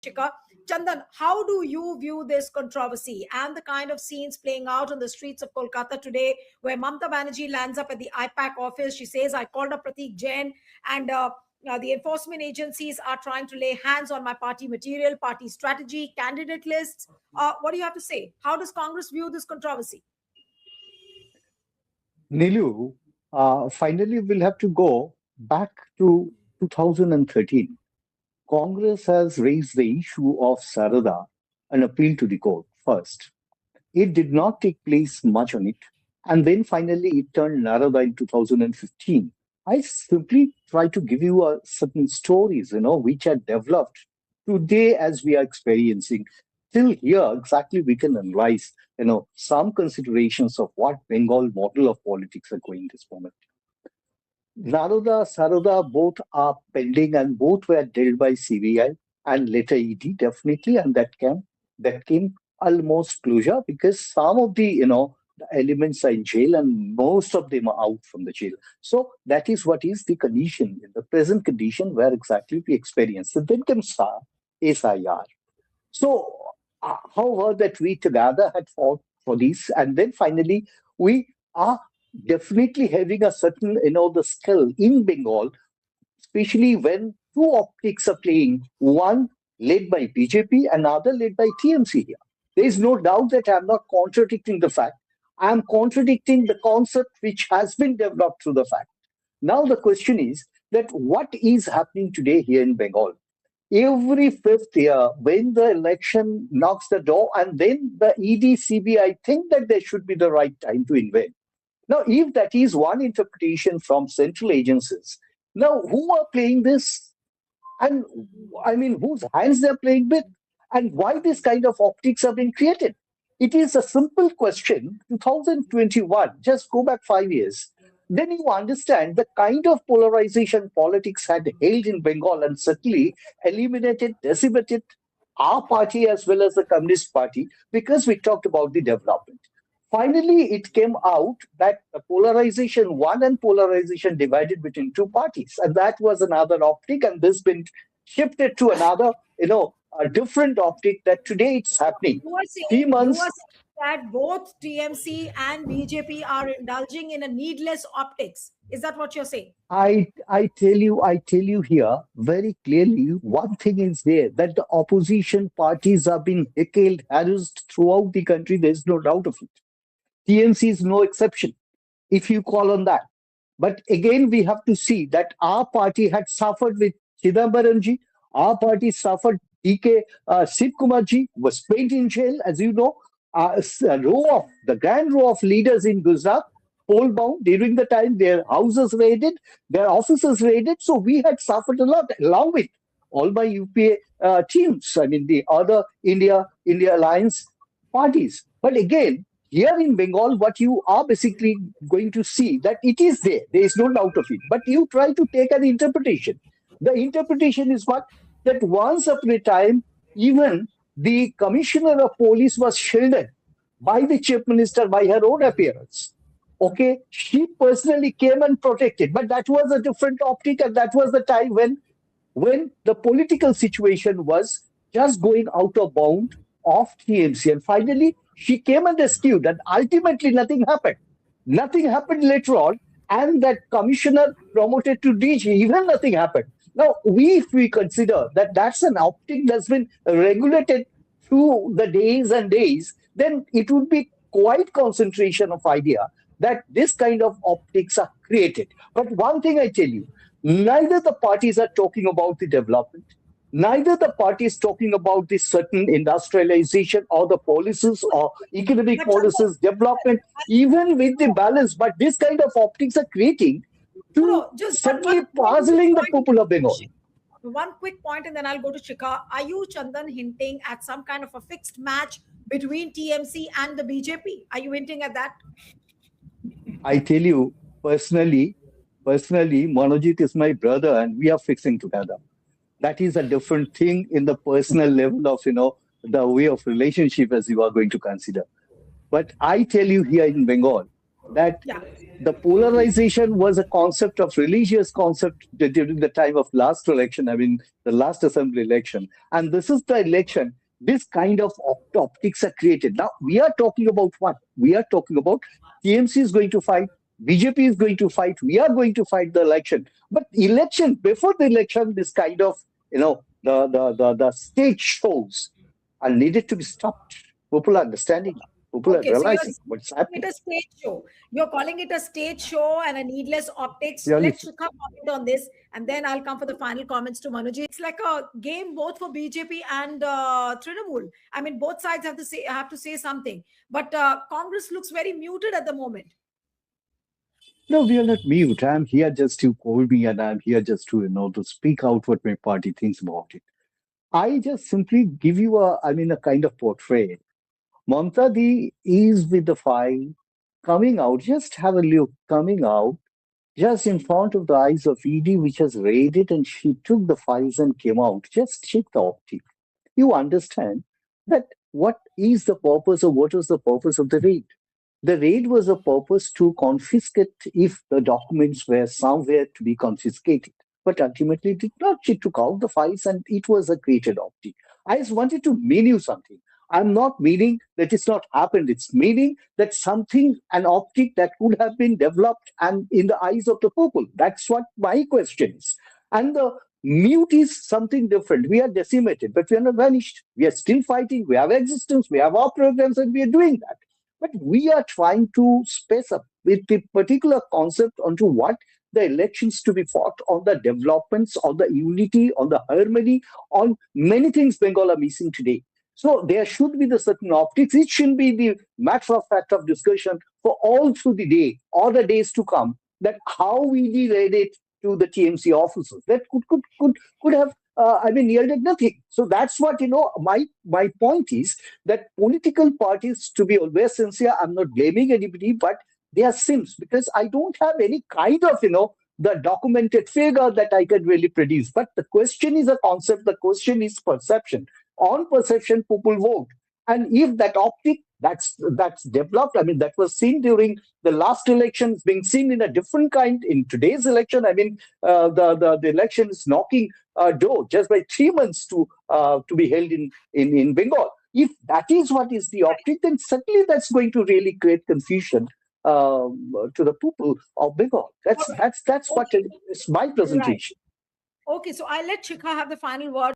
Chika. Chandan, how do you view this controversy and the kind of scenes playing out on the streets of Kolkata today, where Mamta Banerjee lands up at the IPAC office? She says, I called up Pratik Jain, and the enforcement agencies are trying to lay hands on my party material, party strategy, candidate lists. What do you have to say? How does Congress view this controversy? Nilu, finally, we'll have to go back to 2013. Congress has raised the issue of Sarada and appeal to the court first. It did not take place much on it. And then finally, it turned Narada in 2015. I simply try to give you certain stories, which are developed today as we are experiencing. Till here, exactly, we can analyze, some considerations of what Bengal model of politics are going this moment. Naroda, Saroda, both are pending and both were dealt by CBI and later ED, definitely, and that came almost closure because some of the elements are in jail and most of them are out from the jail. So that is what is the condition, in the present condition where exactly we experience. And then comes SIR. So however that we together had fought for this, and then finally we are definitely having a certain, the skill in Bengal, especially when two optics are playing, one led by BJP, another led by TMC here. There is no doubt that I am not contradicting the fact. I am contradicting the concept which has been developed through the fact. Now the question is that what is happening today here in Bengal? Every fifth year, when the election knocks the door, and then the ED, CBI think that there should be the right time to invade. Now, if that is one interpretation from central agencies, now who are playing this? And I mean, whose hands they're playing with? And why this kind of optics are being created? It is a simple question. 2021, just go back 5 years. Then you understand the kind of polarization politics had held in Bengal and certainly eliminated, decimated our party as well as the Communist Party because we talked about the development. Finally, it came out that the polarization won and polarization divided between two parties. And that was another optic, and this been shifted to another, a different optic that today it's happening. You are 3 months. saying that both TMC and BJP are indulging in a needless optics. Is that what you're saying? I tell you here very clearly, one thing is there that the opposition parties are being heckled, harassed throughout the country. There's no doubt of it. TMC is no exception, if you call on that. But again, we have to see that our party had suffered with Chidambaramji. Our party suffered. DK Shiv Kumarji was spent in jail, as you know. The grand row of leaders in Gujarat, poll bound during the time their houses raided, their offices raided. So we had suffered a lot, along with all my UPA teams. I mean, the other India Alliance parties. But again, here in Bengal, what you are basically going to see that it is there. There is no doubt of it. But you try to take an interpretation. The interpretation is what? That once upon a time, even the commissioner of police was shielded by the chief minister by her own appearance. Okay, she personally came and protected, but that was a different optic, and that was the time when the political situation was just going out of bound of TMC. And finally, she came and rescued, and ultimately nothing happened. Nothing happened later on, and that commissioner promoted to DG, even nothing happened. Now, if we consider that that's an optic that's been regulated through the days and days, then it would be quite concentration of idea that this kind of optics are created. But one thing I tell you, neither the parties are talking about the development, neither the parties talking about the certain industrialization or the policies or economic policies, development, even with the balance. But this kind of optics are creating to certainly puzzling the people of Bengal. One quick point, and then I'll go to Chika. Are you, Chandan, hinting at some kind of a fixed match between TMC and the BJP? Are you hinting at that? I tell you, personally, Manojit is my brother and we are fixing together. That is a different thing in the personal level of, the way of relationship as you are going to consider. But I tell you here in Bengal, that Yeah. the polarization was a concept of religious concept during the time of last election, I mean, the last assembly election. And this is the election, this kind of optics are created. Now, we are talking about what? We are talking about TMC is going to fight, BJP is going to fight, we are going to fight the election. But election, before the election, this kind of, the stage shows are needed to be stopped. People are understanding now. People are Okay, so you're realizing what's calling it happening. a stage show. You're calling it a stage show and a needless optics. Really, Let Shikha comment on this, and then I'll come for the final comments to Manuji. It's like a game both for BJP and Trinamool. I mean, both sides have to say something, but Congress looks very muted at the moment. no, we are not mute. I'm here just to call me, and I'm here just to, to speak out what my party thinks about it. I just simply give you a kind of portrait. Mamta Di is with the file coming out. Just have a look, coming out just in front of the eyes of ED, which has raided, and she took the files and came out. Just check the optic. You understand that what is the purpose, or what was the purpose of the raid? The raid was a purpose to confiscate if the documents were somewhere to be confiscated. But ultimately, it did not. She took out the files and it was a created optic. I just wanted to mean you something. I'm not meaning that it's not happened. It's meaning that something, an optic that could have been developed and in the eyes of the people. That's what my question is. And the mute is something different. We are decimated, but we are not vanished. We are still fighting. We have existence. We have our programs, and we are doing that. But we are trying to space up with the particular concept onto what the elections to be fought on the developments, on the unity, on the harmony, on many things Bengal are missing today. So there should be the certain optics. It shouldn't be the matter of fact of discussion for all through the day or the days to come that how we relate to the TMC officers. That could have yielded nothing. So that's what my point is that political parties to be always sincere. I'm not blaming anybody, but they are sims because I don't have any kind of the documented figure that I can really produce. But the question is a concept. The question is perception. On perception, people vote, and if that optic that's developed, I mean that was seen during the last election, is being seen in a different kind in today's election. I mean the election is knocking door just by 3 months to be held in Bengal. If that is what is the optic, then certainly that's going to really create confusion to the people of Bengal. That's what Okay. is my Right. presentation. Okay, so I'll let Shikha have the final word.